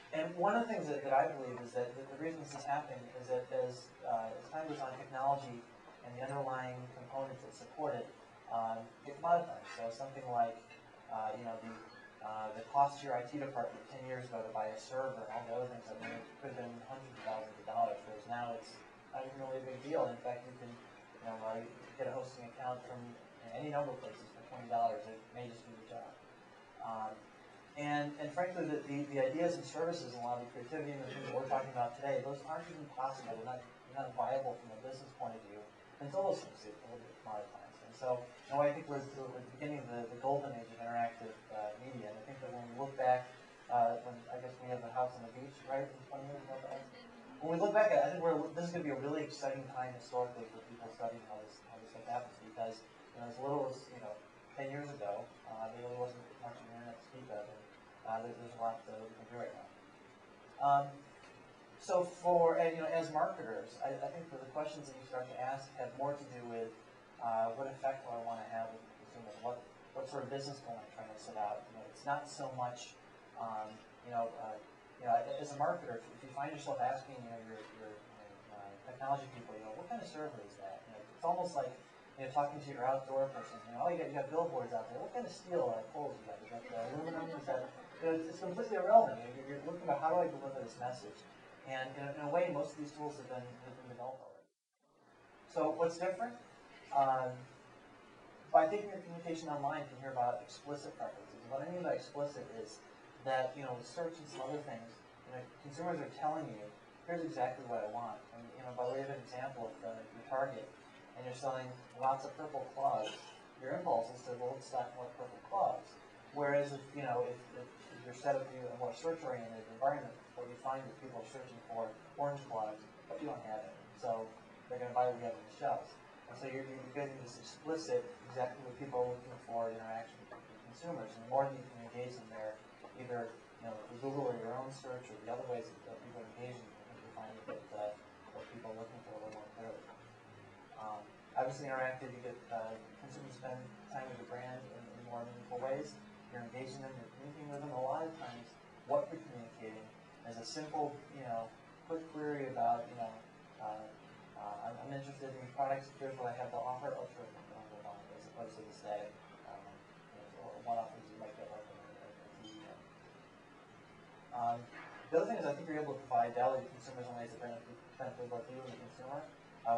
And one of the things that I believe is that the reason this is happening is that as time goes on, technology and the underlying components that support it get commoditized. So something like the cost to your IT department 10 years ago to buy a server and all the other things, I mean, it could have been hundreds of thousands of dollars, whereas now it's not even really a big deal. In fact, you can get a hosting account from any number of places for $20. It may just do the job. And frankly, the ideas and services and a lot of the creativity and the things that we're talking about today, those aren't even possible. They're not viable from a business point of view until those things get a little bit commoditized. And so, in a way, I think we're at the beginning of the golden age of interactive media. And I think that when we look back, when I guess we have a house on the beach, right, in 20 years ago, when we look back at it, I think this is going to be a really exciting time historically for people studying how this stuff happens, because as little as 10 years ago, there really wasn't much of the internet to speak of, and there's a lot that we can do right now. So for as marketers, I think that the questions that you start to ask have more to do with what effect do I want to have with the consumer? What sort of business goal I'm trying to set out? It's not so much as a marketer, if you find yourself asking your technology people, what kind of server is that? It's almost like talking to your outdoor person. You got billboards out there. What kind of steel poles you got? Is that aluminum? Is that it's completely irrelevant. You're looking at how do I deliver this message? And in a way, most of these tools have been developed already. So what's different? By taking your communication online, you can hear about explicit preferences. What I mean by explicit is that with search and some other things, consumers are telling you, here's exactly what I want. And by way of an example, if you're Target and you're selling lots of purple clogs, your impulse is to stock more purple clogs. Whereas if you're set up in a more search-oriented environment, what you find is people are searching for orange clogs, but you don't have it. So they're going to buy what you have on the shelves. And so you're getting this explicit, exactly what people are looking for interaction with consumers. And the more that you can engage in there, either through Google or your own search or the other ways that people are engaging, I think you find that what people are looking for a little more clearly. Obviously, interactive, you get consumers spend time with the brand in more meaningful ways. You're engaging them, you're communicating with them. A lot of times, what you're communicating is a simple, quick query about, I'm interested in products. Here's what I have to offer. Oh, sure, as opposed to the static one offers you might get like a TV. The other thing is I think you're able to provide value to consumers in ways that benefit both you and the consumer.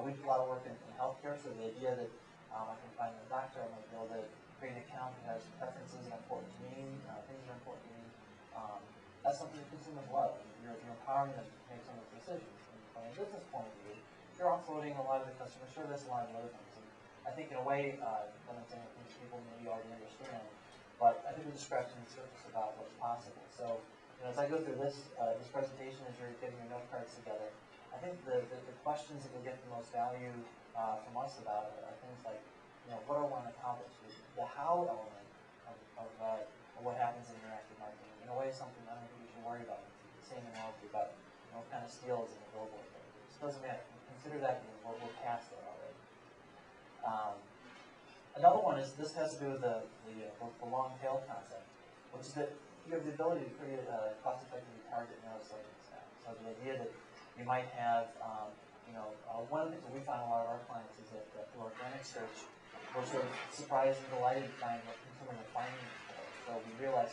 We do a lot of work in healthcare, so the idea that I can find a doctor, I might be able to create an account that has preferences that are important to me, things that are important to me. That's something that consumers love. You're empowering them to make some of those decisions. And from a business point of view, you're offloading a lot of the customer service, a lot of the other things. And I think in a way, what I'm saying, things people maybe already understand, but I think we're just scratching the surface about what's possible. So, as I go through this presentation, as you're getting your note cards together, I think the questions that you'll get the most value from us about it are things like, what do I want to accomplish? The how element of what happens in interactive marketing. In a way, is something I don't think you should worry about. It's the same analogy about what kind of steel is in the billboard. It doesn't matter. Consider that we're past that already. Another one is this has to do with the long tail concept, which is that you have the ability to create a cost-effectively target narrow segments now. So the idea that you might have, one of the things that we find a lot of our clients is that through organic search, we're sort of surprised and delighted to find what consumers are finding for. So we realize,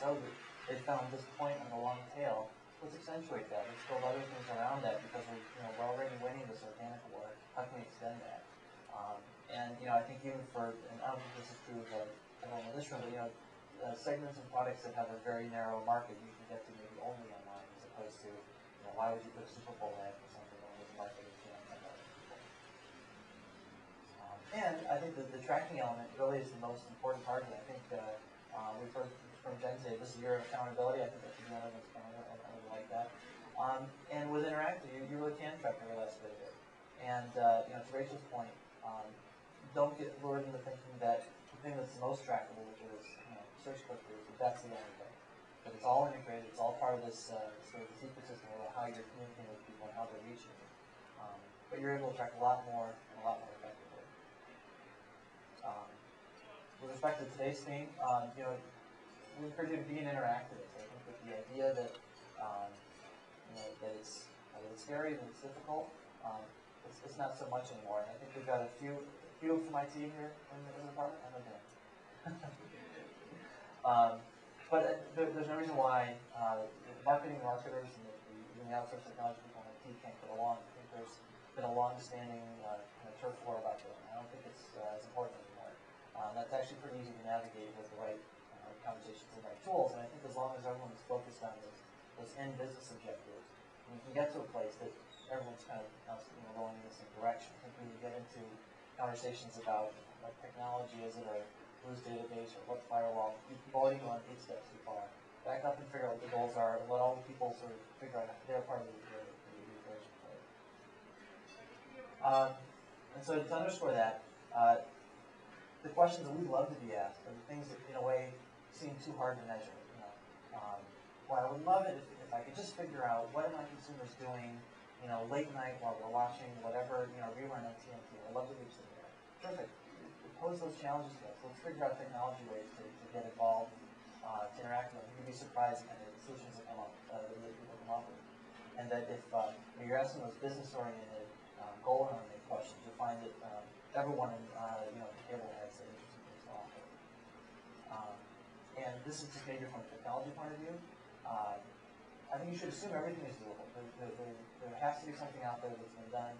they found this point on the long tail. Let's accentuate that. Let's build other things around that because we're already winning this organic war. How can we extend that? I think even and I don't think this is true of everyone in this room, but segments and products that have a very narrow market, you can get to maybe only online, as opposed to, why would you put a Super Bowl ad for something only the market is 10 million people? And I think that the tracking element really is the most important part of it. I think we've heard from Jen say this is your accountability. I think that should be one of those I really like that. And with interactive, you really can track every last bit of it. And to Rachel's point, don't get lured into thinking that the thing that's the most trackable, which is search click-throughs, that's the only thing. But it's all integrated. It's all part of this sort of this ecosystem of how you're communicating with people and how they're reaching you. But you're able to track a lot more and a lot more effectively. With respect to today's theme, we encourage you to be an interactivist. I think that the idea that that it's scary and it's difficult. It's not so much anymore. And I think we've got a few from my team here in the department. I know Dan. But there's no reason why marketing marketers and the outsourced technology people on IT can't get along. I think there's been a long-standing kind of turf war about that. I don't think it's as important anymore. That's actually pretty easy to navigate with the right conversations and the right tools. And I think as long as everyone is focused on those end business objectives, we can get to a place that everyone's kind of going in the same direction. I think we can get into conversations about what technology is it, or whose database, or what firewall. You've already gone 8 steps too far. Back up and figure out what the goals are, and let all the people sort of figure out their part of the equation. And so to underscore that, the questions that we'd love to be asked are the things that, in a way, seem too hard to measure. Well, I would love it if I could just figure out what are my consumers doing, late night while we're watching whatever, rerun on TNT. I'd love to reach them there. Terrific. Pose those challenges to us. Let's figure out technology ways to get involved, to interact with them. You'd be surprised at the solutions that come up, that people come up with. And that if you're asking those business-oriented, goal-oriented questions, you'll find that everyone in the table has interesting things to offer. And this is just maybe from a technology point of view. I think you should assume everything is doable. There has to be something out there that's been done.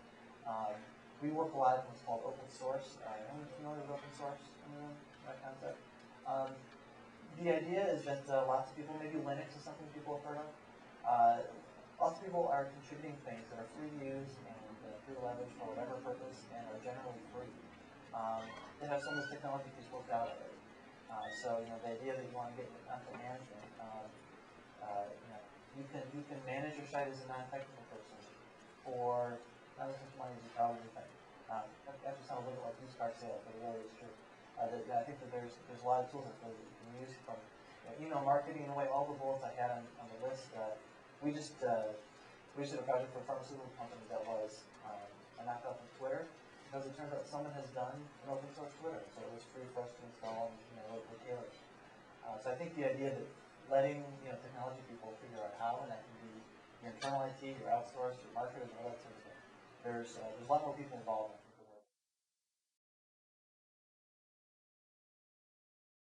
We work a lot in what's called open source. Anyone familiar with open source? That concept? The idea is that lots of people, maybe Linux is something people have heard of. Lots of people are contributing things that are free to use and free to leverage for whatever purpose and are generally free. They have some of this technology piece worked out already. So the idea that you want to get into content management, you can manage your site as a non-technical person for not as much money as you probably think. That actually sounds a little like used car sales, but it really is true. I think that there's a lot of tools that you can use from email marketing. In a way, all the bullets I had on the list, we just did a project for a pharmaceutical company that was a knockoff of Twitter, because it turns out someone has done an open source Twitter, so it was free for us to install and locally tailored. So I think the idea that letting technology people figure out how, and that can be your internal IT, your outsourced, your marketers, all that sort of thing. There's a lot more people involved.